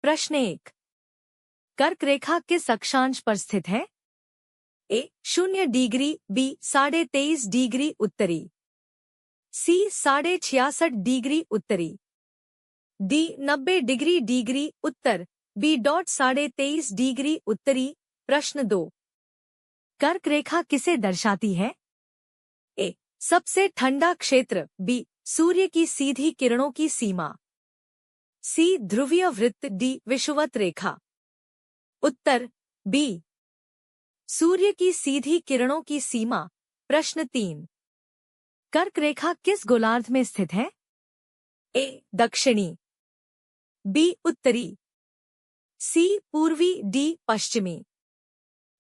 प्रश्न 1। कर्क रेखा किस अक्षांश पर स्थित है? ए 0 डिग्री, बी 23.5 डिग्री उत्तरी, सी 66.5 डिग्री उत्तरी, डी 90 डिग्री डिग्री उत्तर, बी 23.5 डिग्री उत्तरी। प्रश्न 2। कर्क रेखा किसे दर्शाती है? ए सबसे ठंडा क्षेत्र, बी सूर्य की सीधी किरणों की सीमा, सी ध्रुवीय वृत्त, डी विषुवत रेखा। उत्तर बी सूर्य की सीधी किरणों की सीमा। प्रश्न 3। कर्क रेखा किस गोलार्ध में स्थित है? ए दक्षिणी, बी उत्तरी, सी पूर्वी, डी पश्चिमी।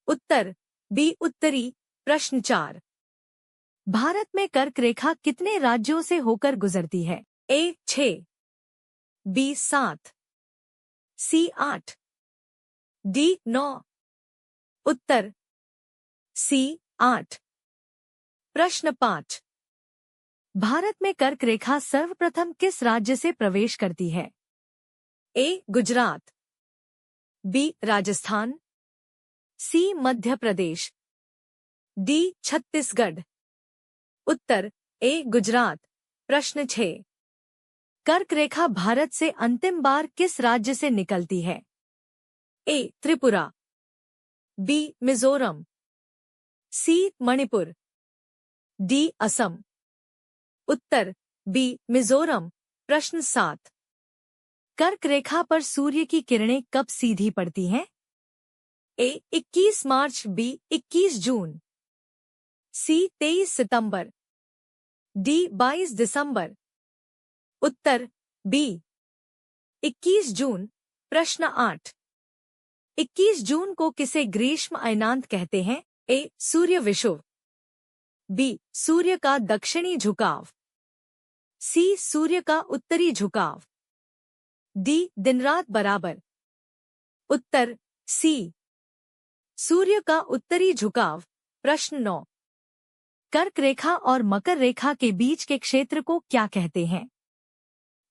उत्तर बी उत्तरी। प्रश्न 4। भारत में कर्क रेखा कितने राज्यों से होकर गुजरती है? ए 6, बी 7, सी 8, डी 9। उत्तर सी 8। प्रश्न 5। भारत में कर्क रेखा सर्वप्रथम किस राज्य से प्रवेश करती है? ए गुजरात, बी राजस्थान, सी मध्य प्रदेश, डी छत्तीसगढ़। उत्तर ए गुजरात। प्रश्न 6। कर्क रेखा भारत से अंतिम बार किस राज्य से निकलती है? ए त्रिपुरा, बी मिजोरम, सी मणिपुर, डी असम। उत्तर बी मिजोरम। प्रश्न 7। कर्क रेखा पर सूर्य की किरणें कब सीधी पड़ती हैं? ए 21 मार्च, बी 21 जून, सी 23 सितंबर, डी 22 दिसंबर। उत्तर बी 21 जून। प्रश्न 8। 21 जून को किसे ग्रीष्म अयनांत कहते हैं? ए सूर्य विषुव, बी सूर्य का दक्षिणी झुकाव, सी सूर्य का उत्तरी झुकाव, डी दिन रात बराबर। उत्तर सी सूर्य का उत्तरी झुकाव। प्रश्न 9। कर्क रेखा और मकर रेखा के बीच के क्षेत्र को क्या कहते हैं?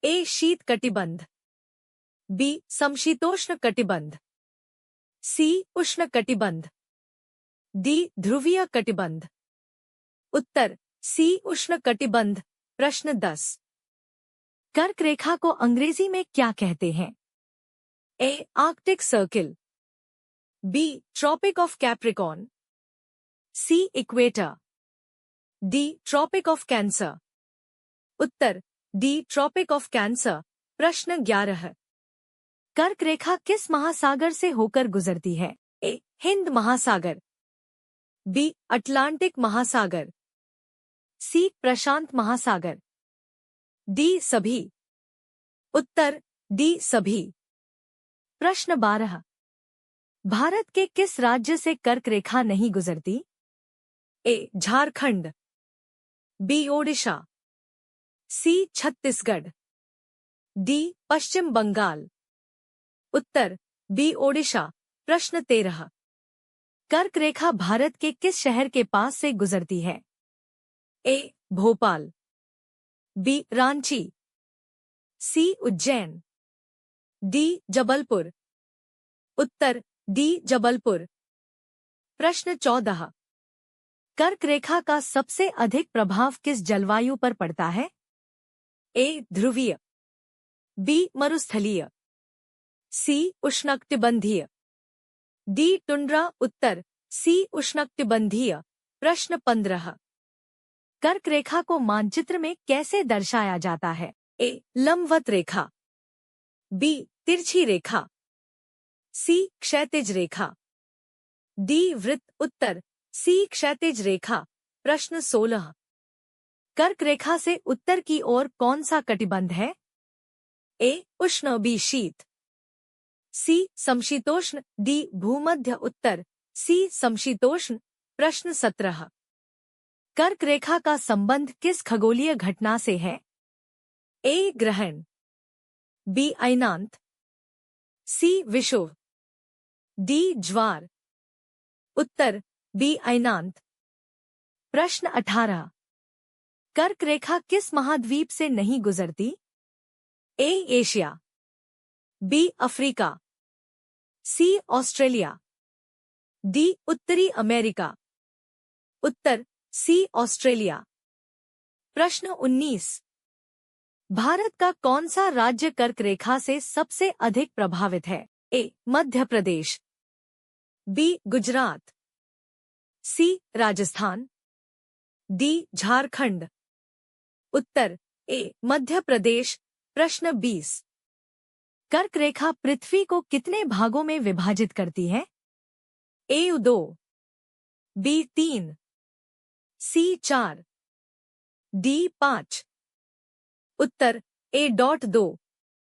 ए शीत कटिबंध, बी समशीतोष्ण कटिबंध, सी उष्ण कटिबंध, डी ध्रुवीय कटिबंध। उत्तर सी उष्ण कटिबंध। प्रश्न 10। कर्क रेखा को अंग्रेजी में क्या कहते हैं? A Arctic circle, B Tropic of Capricorn, C equator, D Tropic of Cancer. उत्तर डी ट्रॉपिक ऑफ कैंसर। प्रश्न 11। कर्क रेखा किस महासागर से होकर गुजरती है? ए हिंद महासागर, बी अटलांटिक महासागर, सी प्रशांत महासागर, डी सभी। उत्तर डी सभी। प्रश्न 12। भारत के किस राज्य से कर्क रेखा नहीं गुजरती? ए झारखंड, बी ओडिशा, सी छत्तीसगढ़, डी पश्चिम बंगाल। उत्तर बी ओडिशा। प्रश्न 13। कर्क रेखा भारत के किस शहर के पास से गुजरती है? ए भोपाल, बी रांची, सी उज्जैन, डी जबलपुर। उत्तर डी जबलपुर। प्रश्न 14। कर्क रेखा का सबसे अधिक प्रभाव किस जलवायु पर पड़ता है? ए ध्रुवीय, बी मरुस्थलीय, सी उष्णकटिबंधीय, डी टुंड्रा। उत्तर सी उष्णकटिबंधीय। प्रश्न 15। कर्क रेखा को मानचित्र में कैसे दर्शाया जाता है? ए लंबवत रेखा, बी तिरछी रेखा, सी क्षैतिज रेखा, डी वृत्त। उत्तर सी क्षैतिज रेखा। प्रश्न 16। कर्क रेखा से उत्तर की ओर कौन सा कटिबंध है? ए उष्ण, बी शीत, सी समशीतोष्ण, डी भूमध्य। उत्तर सी समशीतोष्ण। प्रश्न 17। कर्क रेखा का संबंध किस खगोलीय घटना से है? ए ग्रहण, बी अयनांत, सी विषुव, डी ज्वार। उत्तर बी अयनांत। प्रश्न 18। कर्क रेखा किस महाद्वीप से नहीं गुजरती? A Asia, B Africa, C Australia, D उत्तरी अमेरिका। उत्तर सी ऑस्ट्रेलिया। प्रश्न 19। भारत का कौन सा राज्य कर्क रेखा से सबसे अधिक प्रभावित है? ए मध्य प्रदेश, बी गुजरात, सी राजस्थान, डी झारखंड। उत्तर ए मध्य प्रदेश। प्रश्न 20। कर्क रेखा पृथ्वी को कितने भागों में विभाजित करती है? ए 2, बी 3, सी 4, डी 5। उत्तर ए.2।